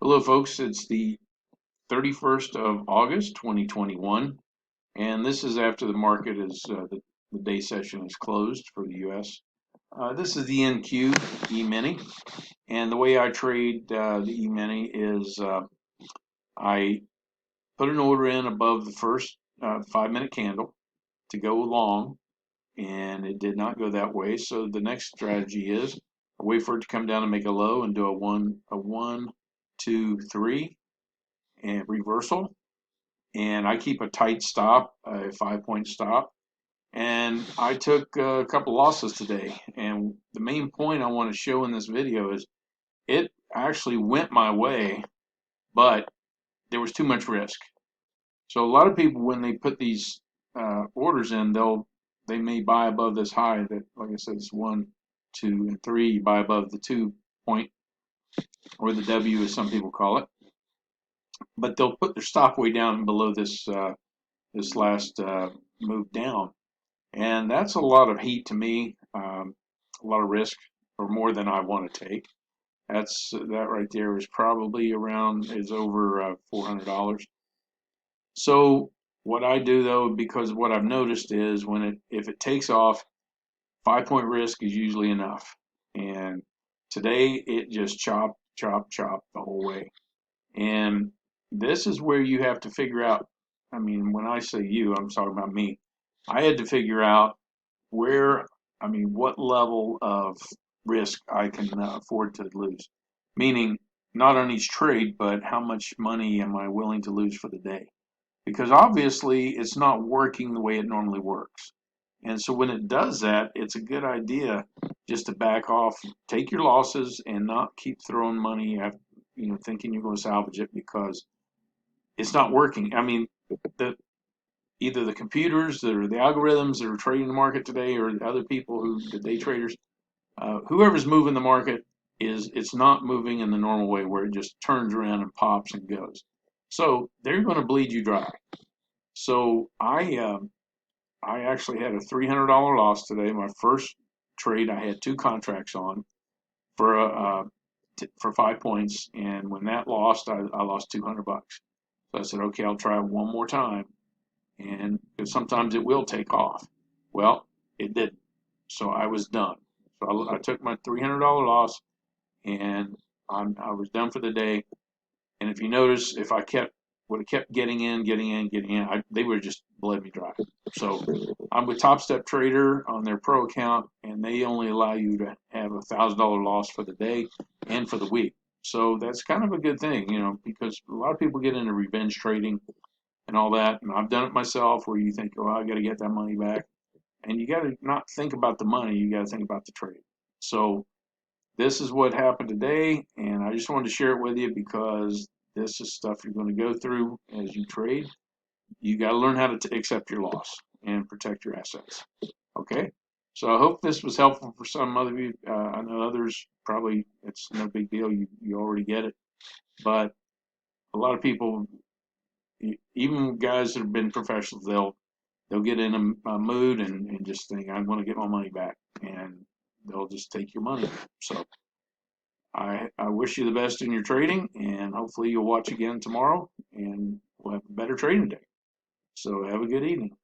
Hello, folks. It's the 31st of August, 2021, and this is after the market is the day session is closed for the U.S. This is the NQ E-mini, and the way I trade the E-mini is I put an order in above the first 5-minute candle to go long, and it did not go that way. So the next strategy is I wait for it to come down and make a low and do a one, two, three, and reversal. And I keep a tight stop, a 5-point stop. And I took a couple losses today. And the main point I want to show in this video is it actually went my way, but there was too much risk. So a lot of people, when they put these orders in, they may buy above this high that, like I said, it's 1, 2, and 3. You buy above the 2 point, or the W, as some people call it. But they'll put their stop way down below this last move down. And that's a lot of heat to me, a lot of risk, or more than I want to take. That right there is probably is over $400. So what I do though, because what I've noticed is if it takes off, 5-point risk is usually enough. And today it just chop, chop, chop the whole way. And this is where you have to figure out. I mean, when I say you, I'm talking about me. I had to figure out what level of risk I can afford to lose. Meaning, not on each trade, but how much money am I willing to lose for the day? Because obviously, it's not working the way it normally works. And so when it does that, it's a good idea just to back off, take your losses, and not keep throwing money after, thinking you're going to salvage it because it's not working. I mean, the either the computers that are the algorithms that are trading the market today, or the other people the day traders, whoever's moving the market it's not moving in the normal way where it just turns around and pops and goes. So they're going to bleed you dry. So I actually had a $300 loss today. My first trade, I had 2 contracts on for 5 points, and when that lost, I lost $200. So I said, okay, I'll try one more time, and because sometimes it will take off. Well, it didn't. So I was done. So I took my $300 loss, and I was done for the day. And if you notice, if I would have kept getting in, they would have just bled me dry. So I'm with Top Step Trader on their pro account, and they only allow you to have a $1,000 loss for the day and for the week. So that's kind of a good thing, because a lot of people get into revenge trading and all that. And I've done it myself, where you think, oh, I got to get that money back. And you got to not think about the money, you got to think about the trade. So this is what happened today, and I just wanted to share it with you because this is stuff you're going to go through as you trade. You got to learn how to accept your loss and protect your assets. Okay? So I hope this was helpful for some of you. I know others probably it's no big deal. You already get it. But a lot of people, even guys that have been professionals, they'll get in a mood and just think, I want to get my money back, and they'll just take your money. So I wish you the best in your trading, and hopefully you'll watch again tomorrow, and we'll have a better trading day. So have a good evening.